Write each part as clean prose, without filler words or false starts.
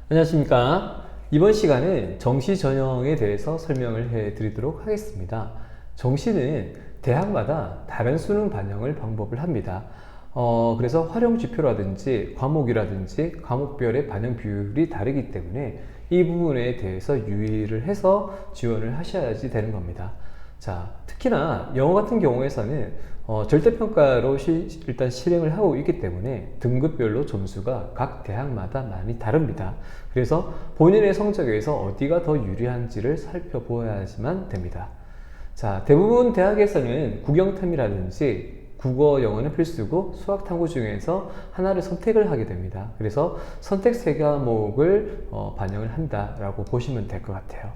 안녕하십니까. 이번 시간은 정시 전형에 대해서 설명을 해 드리도록 하겠습니다. 정시는 대학마다 다른 수능 반영 방법을 합니다. 그래서 활용 지표라든지 과목이라든지 과목별의 반영 비율이 다르기 때문에 이 부분에 대해서 유의를 해서 지원을 하셔야지 되는 겁니다. 자, 특히나 영어 같은 경우에서는 절대평가로 일단 실행을 하고 있기 때문에 등급별로 점수가 각 대학마다 많이 다릅니다. 그래서 본인의 성적에서 어디가 더 유리한지를 살펴보아야지만 됩니다. 자, 대부분 대학에서는 국영탐이라든지 국어, 영어는 필수고 수학, 탐구 중에서 하나를 선택을 하게 됩니다. 그래서 선택 3과목을 반영을 한다라고 보시면 될 것 같아요.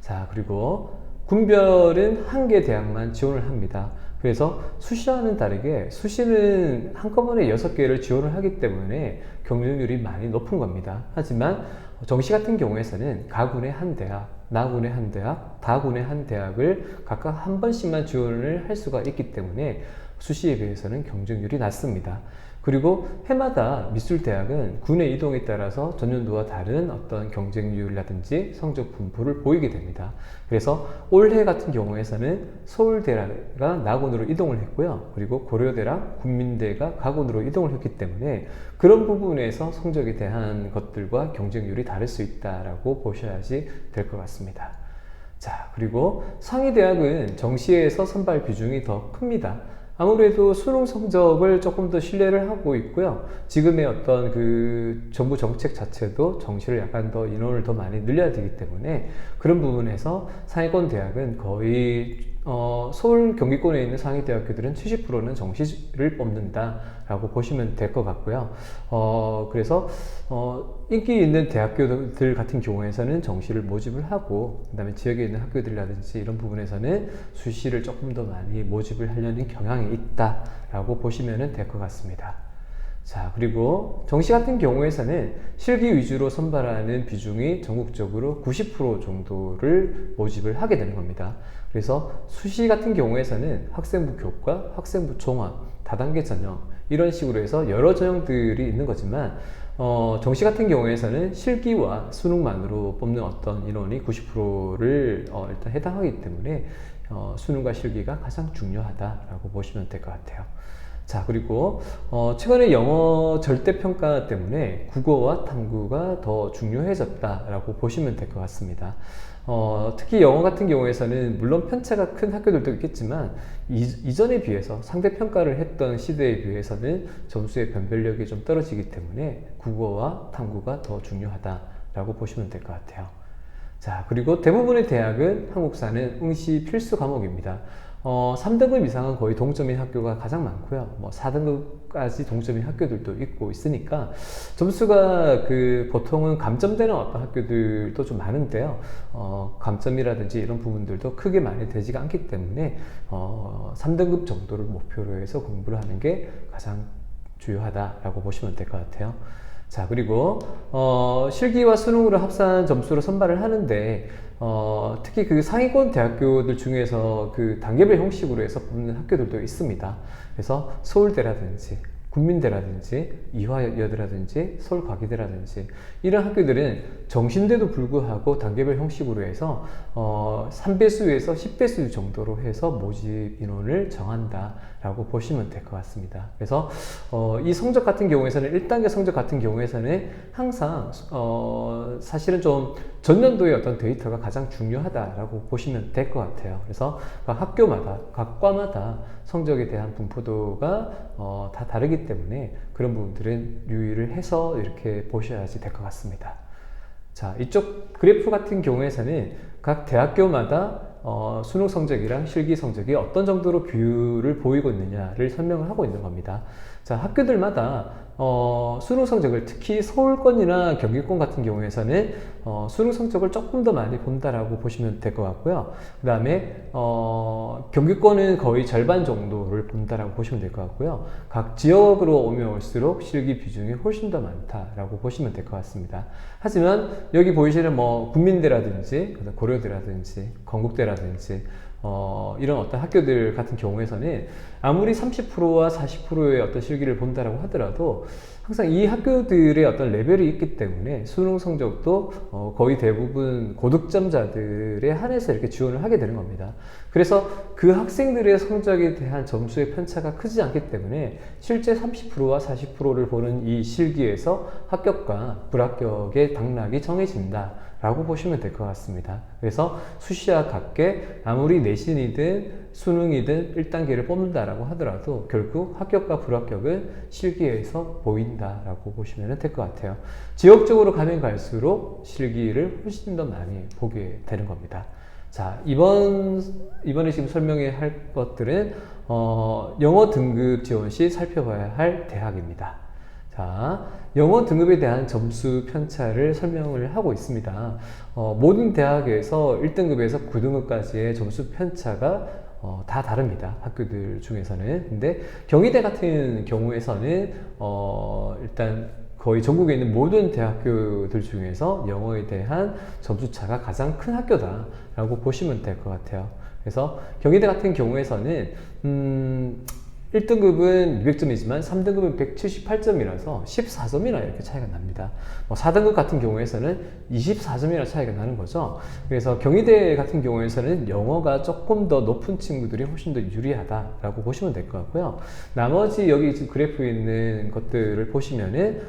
자, 그리고 군별은 한 개 대학만 지원을 합니다. 그래서 수시와는 다르게 수시는 한꺼번에 6개를 지원을 하기 때문에 경쟁률이 많이 높은 겁니다. 하지만 정시 같은 경우에서는 가군의 한 대학, 나군의 한 대학, 다군의 한 대학을 각각 한 번씩만 지원을 할 수가 있기 때문에 수시에 비해서는 경쟁률이 낮습니다. 그리고 해마다 미술대학은 군의 이동에 따라서 전년도와 다른 어떤 경쟁률이라든지 성적 분포를 보이게 됩니다. 그래서 올해 같은 경우에서는 서울대가 나군으로 이동을 했고요. 그리고 고려대랑 국민대가 가군으로 이동을 했기 때문에 그런 부분에서 성적에 대한 것들과 경쟁률이 다를 수 있다라고 보셔야지 될 것 같습니다. 자, 그리고 상위대학은 정시에서 선발 비중이 더 큽니다. 아무래도 수능 성적을 조금 더 신뢰를 하고 있고요. 지금의 어떤 그 정부 정책 자체도 정시를 약간 더 인원을 더 많이 늘려야 되기 때문에 그런 부분에서 상위권 대학은 거의 서울 경기권에 있는 상위대학교들은 70%는 정시를 뽑는다라고 보시면 될 것 같고요. 그래서 인기 있는 대학교들 같은 경우에서는 정시를 모집을 하고 그 다음에 지역에 있는 학교들이라든지 이런 부분에서는 수시를 조금 더 많이 모집을 하려는 경향이 있다라고 보시면 될 것 같습니다. 자, 그리고 정시 같은 경우에서는 실기 위주로 선발하는 비중이 전국적으로 90% 정도를 모집을 하게 되는 겁니다. 그래서 수시 같은 경우에서는 학생부 교과, 학생부 종합, 다단계 전형 이런 식으로 해서 여러 전형들이 있는 거지만 정시 같은 경우에서는 실기와 수능만으로 뽑는 어떤 인원이 90%를 일단 해당하기 때문에 수능과 실기가 가장 중요하다라고 보시면 될 것 같아요. 자, 그리고 최근에 영어 절대평가 때문에 국어와 탐구가 더 중요해졌다라고 보시면 될 것 같습니다. 특히 영어 같은 경우에서는 물론 편차가 큰 학교들도 있겠지만 이전에 비해서 상대평가를 했던 시대에 비해서는 점수의 변별력이 좀 떨어지기 때문에 국어와 탐구가 더 중요하다라고 보시면 될 것 같아요. 자, 그리고 대부분의 대학은 한국사는 응시 필수 과목입니다. 3등급 이상은 거의 동점인 학교가 가장 많고요. 4등급까지 동점인 학교들도 있고 있으니까 점수가 보통은 감점되는 어떤 학교들도 좀 많은데요. 감점이라든지 이런 부분들도 크게 많이 되지가 않기 때문에 3등급 정도를 목표로 해서 공부를 하는 게 가장 주요하다라고 보시면 될 것 같아요. 자, 그리고 실기와 수능으로 합산 점수로 선발을 하는데 특히 그 상위권 대학교들 중에서 그 단계별 형식으로 해서 뽑는 학교들도 있습니다. 그래서 서울대라든지 국민대라든지 이화여대라든지 서울과기대라든지 이런 학교들은 정시인데도 불구하고 단계별 형식으로 해서 3배수에서 10배수 정도로 해서 모집 인원을 정한다라고 보시면 될 것 같습니다. 그래서 이 성적 같은 경우에서는 1단계 성적 같은 경우에서는 항상 사실은 좀 전년도의 어떤 데이터가 가장 중요하다라고 보시면 될 것 같아요. 그래서 각 학교마다 각 과마다 성적에 대한 분포도가 다 다르기 때문에 그런 부분들은 유의를 해서 이렇게 보셔야지 될 것 같습니다. 자, 이쪽 그래프 같은 경우에서는 각 대학교마다 수능 성적이랑 실기 성적이 어떤 정도로 비율을 보이고 있느냐를 설명을 하고 있는 겁니다. 자, 학교들마다 수능 성적을 특히 서울권이나 경기권 같은 경우에서는 수능 성적을 조금 더 많이 본다라고 보시면 될 것 같고요. 그 다음에 경기권은 거의 절반 정도를 본다라고 보시면 될 것 같고요. 각 지역으로 오면 올수록 실기 비중이 훨씬 더 많다라고 보시면 될 것 같습니다. 하지만 여기 보이시는 국민대라든지 고려대라든지 건국대라든지 이런 어떤 학교들 같은 경우에서는 아무리 30%와 40%의 어떤 실기를 본다라고 하더라도 항상 이 학교들의 어떤 레벨이 있기 때문에 수능 성적도 거의 대부분 고득점자들에 한해서 이렇게 지원을 하게 되는 겁니다. 그래서 그 학생들의 성적에 대한 점수의 편차가 크지 않기 때문에 실제 30%와 40%를 보는 이 실기에서 합격과 불합격의 당락이 정해진다 라고 보시면 될 것 같습니다. 그래서 수시와 같게 아무리 내신이든 수능이든 1단계를 뽑는다라고 하더라도 결국 합격과 불합격은 실기에서 보인다라고 보시면 될 것 같아요. 지역적으로 가면 갈수록 실기를 훨씬 더 많이 보게 되는 겁니다. 자, 이번에 지금 설명할 것들은 영어 등급 지원 시 살펴봐야 할 대학입니다. 자, 영어 등급에 대한 점수 편차를 설명을 하고 있습니다. 모든 대학에서 1등급에서 9등급까지의 점수 편차가 다 다릅니다. 학교들 중에서는. 근데 경희대 같은 경우에서는 일단 거의 전국에 있는 모든 대학교들 중에서 영어에 대한 점수차가 가장 큰 학교다라고 보시면 될 것 같아요. 그래서 경희대 같은 경우에서는 1등급은 200점이지만 3등급은 178점이라서 14점이나 이렇게 차이가 납니다. 4등급 같은 경우에서는 24점이나 차이가 나는 거죠. 그래서 경희대 같은 경우에서는 영어가 조금 더 높은 친구들이 훨씬 더 유리하다라고 보시면 될 것 같고요. 나머지 여기 지금 그래프에 있는 것들을 보시면은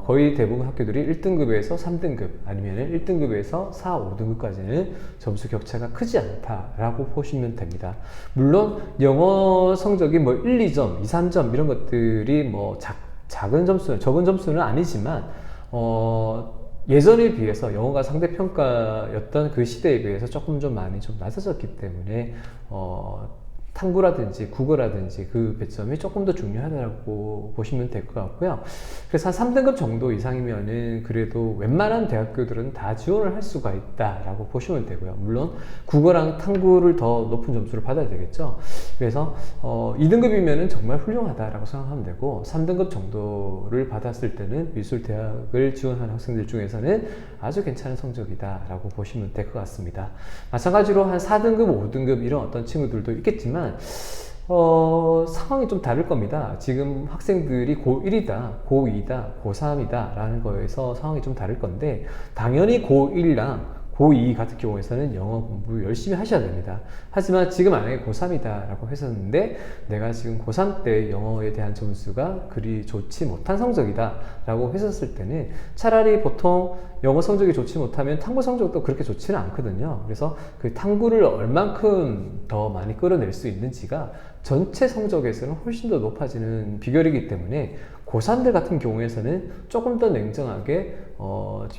거의 대부분 학교들이 1등급에서 3등급 아니면 1등급에서 4, 5등급까지는 점수 격차가 크지 않다라고 보시면 됩니다. 물론 영어 성적이 1, 2점, 2, 3점 이런 것들이 적은 점수는 아니지만 예전에 비해서 영어가 상대평가였던 그 시대에 비해서 조금 좀 많이 좀 낮아졌기 때문에 탐구라든지 국어라든지 그 배점이 조금 더 중요하다고 보시면 될 것 같고요. 그래서 한 3등급 정도 이상이면은 그래도 웬만한 대학교들은 다 지원을 할 수가 있다라고 보시면 되고요. 물론 국어랑 탐구를 더 높은 점수를 받아야 되겠죠. 그래서 2등급이면은 정말 훌륭하다라고 생각하면 되고 3등급 정도를 받았을 때는 미술대학을 지원하는 학생들 중에서는 아주 괜찮은 성적이다라고 보시면 될 것 같습니다. 마찬가지로 한 4등급, 5등급 이런 어떤 친구들도 있겠지만 상황이 좀 다를 겁니다. 지금 학생들이 고1이다, 고2다, 고3이다 라는 거에서 상황이 좀 다를 건데 당연히 고1이랑 고2 같은 경우에서는 영어 공부 열심히 하셔야 됩니다. 하지만 지금 만약에 고3이다 라고 했었는데 내가 지금 고3 때 영어에 대한 점수가 그리 좋지 못한 성적이다 라고 했었을 때는 차라리 보통 영어 성적이 좋지 못하면 탐구 성적도 그렇게 좋지는 않거든요. 그래서 그 탐구를 얼만큼 더 많이 끌어낼 수 있는지가 전체 성적에서는 훨씬 더 높아지는 비결이기 때문에 고3들 같은 경우에서는 조금 더 냉정하게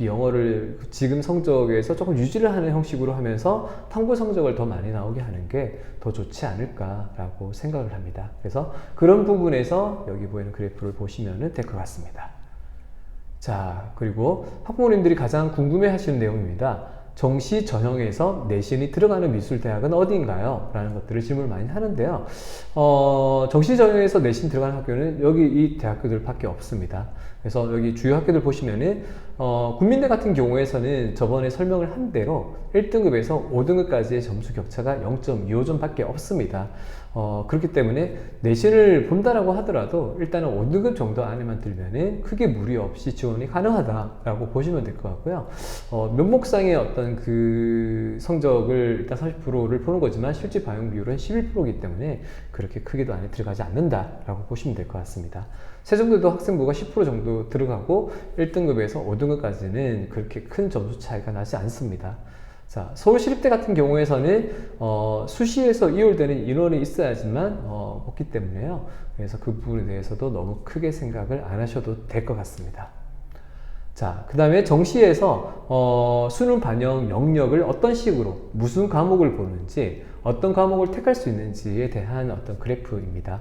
영어를 지금 성적에서 조금 유지를 하는 형식으로 하면서 탐구 성적을 더 많이 나오게 하는 게 더 좋지 않을까라고 생각을 합니다. 그래서 그런 부분에서 여기 보이는 그래프를 보시면 될 것 같습니다. 자, 그리고 학부모님들이 가장 궁금해 하시는 내용입니다. 정시 전형에서 내신이 들어가는 미술대학은 어디인가요? 라는 것들을 질문을 많이 하는데요. 정시 전형에서 내신 들어가는 학교는 여기 이 대학교들 밖에 없습니다. 그래서 여기 주요 학교들 보시면은 국민대 같은 경우에서는 저번에 설명을 한 대로 1등급에서 5등급까지의 점수 격차가 0.25점 밖에 없습니다. 그렇기 때문에 내신을 본다라고 하더라도 일단은 5등급 정도 안에만 들면은 크게 무리 없이 지원이 가능하다라고 보시면 될 것 같고요. 면목상의 어떤 그 성적을 일단 30%를 보는 거지만 실제 반영 비율은 11%이기 때문에 그렇게 크게도 안에 들어가지 않는다라고 보시면 될 것 같습니다. 세종대도 학생부가 10% 정도 들어가고 1등급에서 5등급까지는 그렇게 큰 점수 차이가 나지 않습니다. 자, 서울시립대 같은 경우에서는 수시에서 이월되는 인원이 있어야지만 없기 때문에요. 그래서 그 부분에 대해서도 너무 크게 생각을 안 하셔도 될 것 같습니다. 자, 그 다음에 정시에서 수능 반영 영역을 어떤 식으로 무슨 과목을 보는지 어떤 과목을 택할 수 있는지에 대한 어떤 그래프입니다.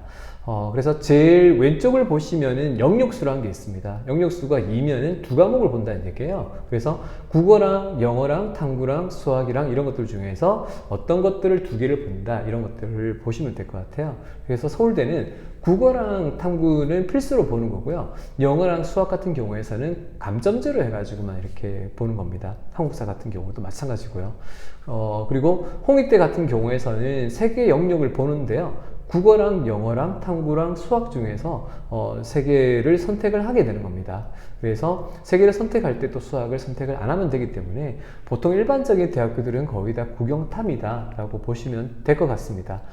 그래서 제일 왼쪽을 보시면은 영역수라는 게 있습니다. 영역수가 2면은 두 과목을 본다는 얘기예요. 그래서 국어랑 영어랑 탐구랑 수학이랑 이런 것들 중에서 어떤 것들을 두 개를 본다 이런 것들을 보시면 될 것 같아요. 그래서 서울대는 국어랑 탐구는 필수로 보는 거고요. 영어랑 수학 같은 경우에서는 감점제로 해가지고만 이렇게 보는 겁니다. 한국사 같은 경우도 마찬가지고요. 그리고 홍익대 같은 경우에서는 세 개 영역을 보는데요. 국어랑 영어랑 탐구랑 수학 중에서 세 개를 선택을 하게 되는 겁니다. 그래서 세 개를 선택할 때 또 수학을 선택을 안 하면 되기 때문에 보통 일반적인 대학교들은 거의 다 국영탐이다 라고 보시면 될 것 같습니다.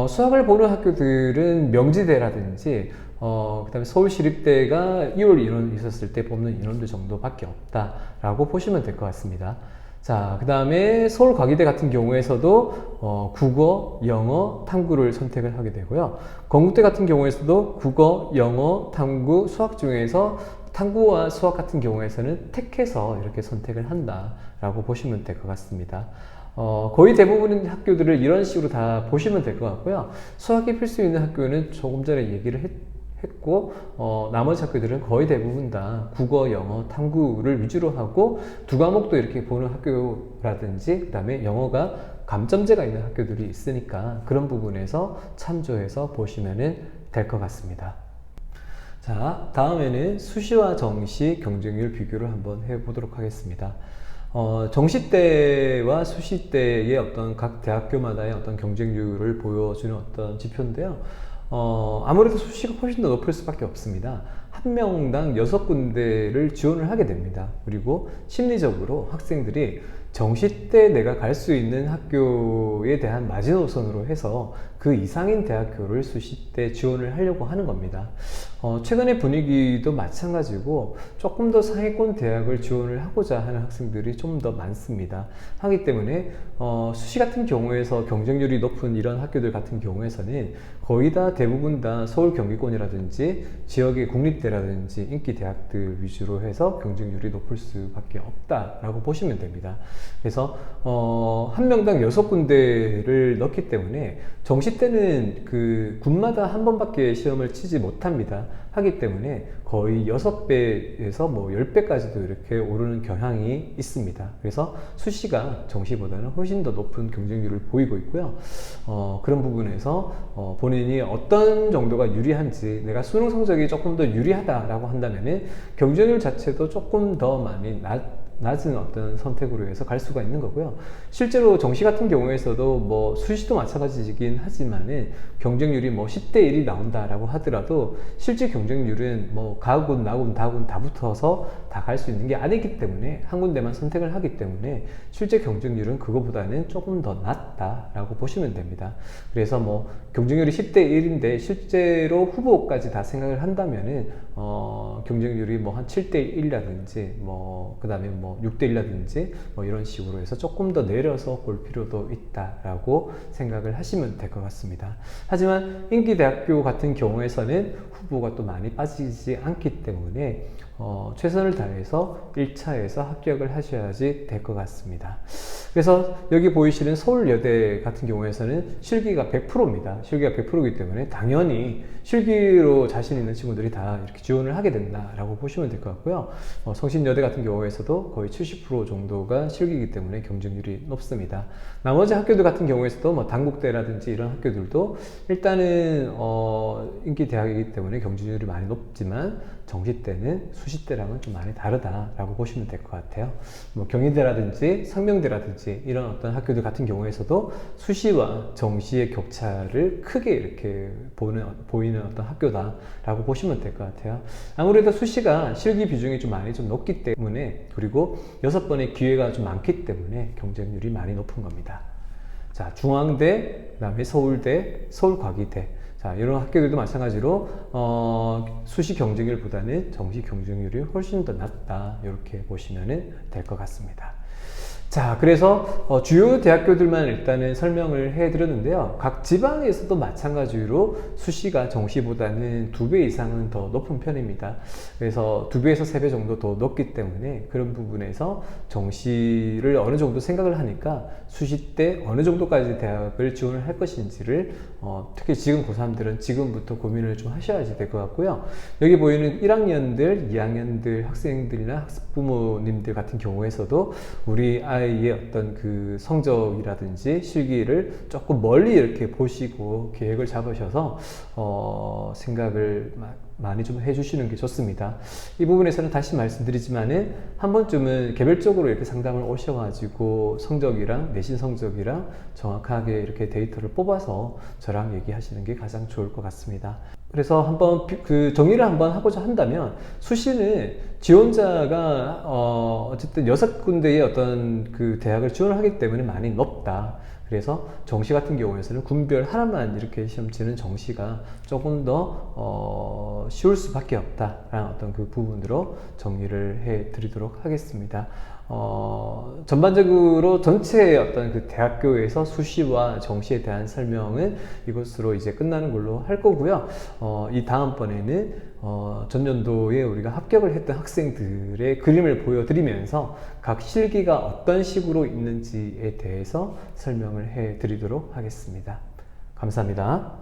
수학을 보는 학교들은 명지대라든지 그 다음에 서울시립대가 2월 인원 있었을 때 뽑는 인원들 정도밖에 없다 라고 보시면 될 것 같습니다. 자, 그 다음에 서울과기대 같은 경우에서도 국어, 영어, 탐구를 선택을 하게 되고요. 건국대 같은 경우에서도 국어, 영어, 탐구, 수학 중에서 탐구와 수학 같은 경우에서는 택해서 이렇게 선택을 한다라고 보시면 될 것 같습니다. 거의 대부분의 학교들을 이런 식으로 다 보시면 될 것 같고요. 수학이 필수 있는 학교는 조금 전에 얘기를 했고 나머지 학교들은 거의 대부분 다 국어, 영어, 탐구를 위주로 하고 두 과목도 이렇게 보는 학교라든지 그 다음에 영어가 감점제가 있는 학교들이 있으니까 그런 부분에서 참조해서 보시면 될 것 같습니다. 자, 다음에는 수시와 정시 경쟁률 비교를 한번 해보도록 하겠습니다. 정시 때와 수시 때의 어떤 각 대학교마다의 어떤 경쟁률을 보여주는 어떤 지표인데요. 아무래도 수시가 훨씬 더 높을 수밖에 없습니다. 한 명당 6군데를 지원을 하게 됩니다. 그리고 심리적으로 학생들이 정시 때 내가 갈 수 있는 학교에 대한 마지노선으로 해서 그 이상인 대학교를 수시 때 지원을 하려고 하는 겁니다. 최근의 분위기도 마찬가지고 조금 더 상위권 대학을 지원을 하고자 하는 학생들이 좀 더 많습니다. 하기 때문에 수시 같은 경우에서 경쟁률이 높은 이런 학교들 같은 경우에서는 거의 다 대부분 다 서울 경기권이라든지 지역의 국립대라든지 인기 대학들 위주로 해서 경쟁률이 높을 수밖에 없다라고 보시면 됩니다. 그래서 한 명당 6군데를 넣기 때문에 정시 때는 그 군마다 한 번밖에 시험을 치지 못합니다. 하기 때문에 거의 6배에서 뭐 10배까지도 이렇게 오르는 경향이 있습니다. 그래서 수시가 정시보다는 훨씬 더 높은 경쟁률을 보이고 있고요. 그런 부분에서 본인이 어떤 정도가 유리한지, 내가 수능 성적이 조금 더 유리하다라고 한다면 경쟁률 자체도 조금 더 많이 낮은 어떤 선택으로 해서 갈 수가 있는 거고요. 실제로 정시 같은 경우에서도 뭐 수시도 마찬가지이긴 하지만은 경쟁률이 뭐 10대 1이 나온다라고 하더라도 실제 경쟁률은 뭐 가군, 나군, 다군 다 붙어서 다 갈 수 있는 게 아니기 때문에 한 군데만 선택을 하기 때문에 실제 경쟁률은 그거보다는 조금 더 낮다라고 보시면 됩니다. 그래서 뭐 경쟁률이 10대 1인데 실제로 후보까지 다 생각을 한다면은 경쟁률이 뭐 한 7대 1이라든지 뭐 그 다음에 뭐 6대 1이라든지 뭐 이런 식으로 해서 조금 더 내려서 볼 필요도 있다라고 생각을 하시면 될 것 같습니다. 하지만 인기대학교 같은 경우에서는 후보가 또 많이 빠지지 않기 때문에 최선을 다해서 1차에서 합격을 하셔야지 될 것 같습니다. 그래서 여기 보이시는 서울여대 같은 경우에서는 실기가 100%입니다. 실기가 100%이기 때문에 당연히 실기로 자신 있는 친구들이 다 이렇게 지원을 하게 된다라고 보시면 될 것 같고요. 성신여대 같은 경우에서도 거의 70% 정도가 실기이기 때문에 경쟁률이 높습니다. 나머지 학교들 같은 경우에서도 뭐 단국대라든지 이런 학교들도 일단은 인기 대학이기 때문에 경쟁률이 많이 높지만 정시 때는 수시 때랑은 좀 많이 다르다라고 보시면 될 것 같아요. 뭐 경희대라든지 상명대라든지 이런 어떤 학교들 같은 경우에서도 수시와 정시의 격차를 크게 이렇게 보이는 어떤 학교다라고 보시면 될 것 같아요. 아무래도 수시가 실기 비중이 좀 많이 좀 높기 때문에, 그리고 6번의 기회가 좀 많기 때문에 경쟁률이 많이 높은 겁니다. 자, 중앙대, 그 다음에 서울대, 서울과기대, 자, 이런 학교들도 마찬가지로 수시 경쟁률보다는 정시 경쟁률이 훨씬 더 낮다, 이렇게 보시면 될 것 같습니다. 자, 그래서 주요 대학교들만 일단은 설명을 해드렸는데요. 각 지방에서도 마찬가지로 수시가 정시보다는 2배 이상은 더 높은 편입니다. 그래서 2배에서 3배 정도 더 높기 때문에 그런 부분에서 정시를 어느 정도 생각을 하니까 수시 때 어느 정도까지 대학을 지원을 할 것인지를 특히 지금 고3들은 지금부터 고민을 좀 하셔야지 될 것 같고요. 여기 보이는 1학년들, 2학년들 학생들이나 학부모님들 같은 경우에서도 우리 아이의 어떤 그 성적이라든지 실기를 조금 멀리 이렇게 보시고 계획을 잡으셔서 생각을 많이 좀 해주시는 게 좋습니다. 이 부분에서는 다시 말씀드리지만은 한 번쯤은 개별적으로 이렇게 상담을 오셔가지고 성적이랑 내신 성적이랑 정확하게 이렇게 데이터를 뽑아서 저랑 얘기하시는 게 가장 좋을 것 같습니다. 그래서 한번 그 정리를 한번 하고자 한다면 수시는 지원자가 어쨌든 6군데의 어떤 그 대학을 지원하기 때문에 많이 높다. 그래서 정시 같은 경우에서는 군별 하나만 이렇게 시험 치는 정시가 조금 더 쉬울 수밖에 없다라는 어떤 그 부분으로 정리를 해 드리도록 하겠습니다. 전반적으로 전체 어떤 그 대학교에서 수시와 정시에 대한 설명은 이것으로 이제 끝나는 걸로 할 거고요. 이 다음번에는 전년도에 우리가 합격을 했던 학생들의 그림을 보여드리면서 각 실기가 어떤 식으로 있는지에 대해서 설명을 해 드리도록 하겠습니다. 감사합니다.